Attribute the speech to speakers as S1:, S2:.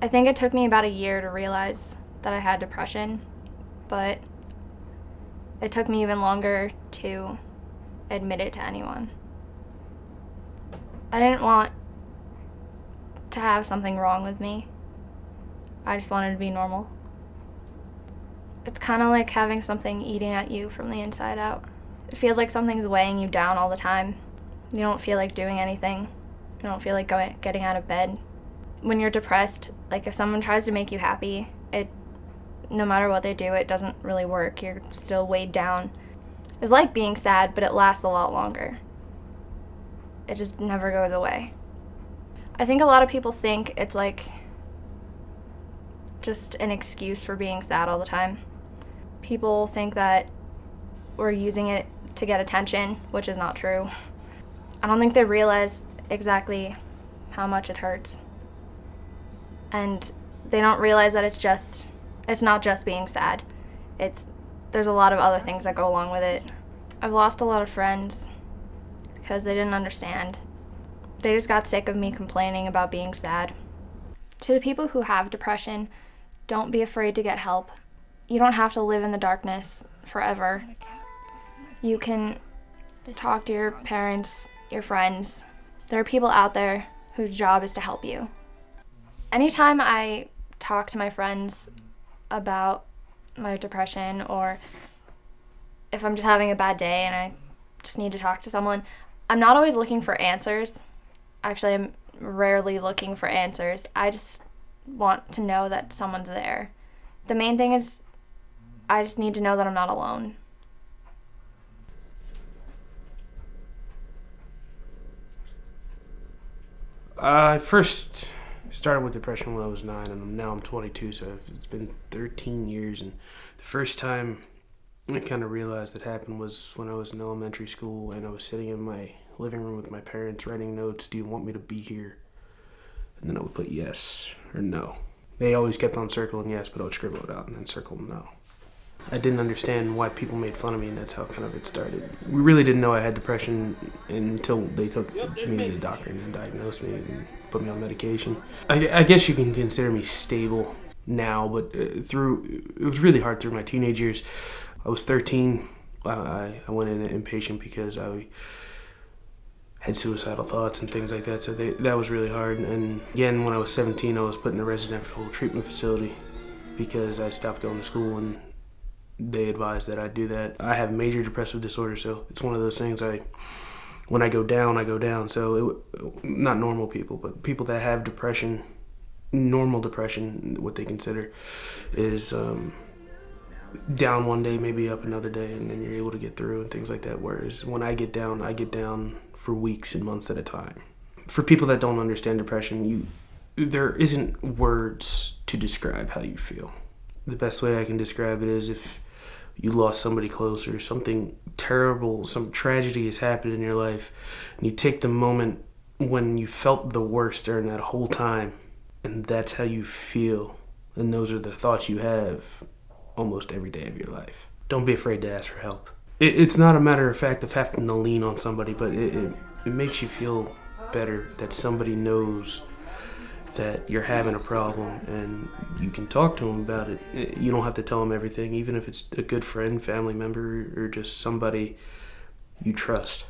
S1: I think it took me about a year to realize that I had depression, but it took me even longer to admit it to anyone. I didn't want to have something wrong with me. I just wanted to be normal. It's kind of like having something eating at you from the inside out. It feels like something's weighing you down all the time. You don't feel like doing anything. You don't feel like getting out of bed. When you're depressed, like if someone tries to make you happy, no matter what they do, it doesn't really work. You're still weighed down. It's like being sad, but it lasts a lot longer. It just never goes away. I think a lot of people think it's like just an excuse for being sad all the time. People think that we're using it to get attention, which is not true. I don't think they realize exactly how much it hurts. And they don't realize that it's not just being sad. There's a lot of other things that go along with it. I've lost a lot of friends because they didn't understand. They just got sick of me complaining about being sad. To the people who have depression, don't be afraid to get help. You don't have to live in the darkness forever. You can talk to your parents, your friends. There are people out there whose job is to help you. Anytime I talk to my friends about my depression, or if I'm just having a bad day and I just need to talk to someone, I'm not always looking for answers. Actually, I'm rarely looking for answers. I just want to know that someone's there. The main thing is I just need to know that I'm not alone.
S2: I first started with depression when I was 9, and now I'm 22, so it's been 13 years. And the first time I kind of realized it happened was when I was in elementary school, and I was sitting in my living room with my parents writing notes. Do you want me to be here? And then I would put yes or no. They always kept on circling yes, but I would scribble it out and then circle no. I didn't understand why people made fun of me, and that's how kind of it started. We really didn't know I had depression until they took me to the doctor and diagnosed me and put me on medication. I guess you can consider me stable now, but it was really hard through my teenage years. I was 13. I went in inpatient because I had suicidal thoughts and things like that, so that was really hard. And again, when I was 17, I was put in a residential treatment facility because I stopped going to school, and they advised that I do that. I have major depressive disorder, so it's one of those things when I go down, I go down. So not normal people, but people that have depression, normal depression, what they consider is down one day, maybe up another day, and then you're able to get through and things like that. Whereas when I get down for weeks and months at a time. For people that don't understand depression, there isn't words to describe how you feel. The best way I can describe it is if you lost somebody close or something terrible, some tragedy has happened in your life, and you take the moment when you felt the worst during that whole time, and that's how you feel, and those are the thoughts you have almost every day of your life. Don't be afraid to ask for help. It's not a matter of fact of having to lean on somebody, but it makes you feel better that somebody knows that you're having a problem and you can talk to them about it. You don't have to tell them everything, even if it's a good friend, family member, or just somebody you trust.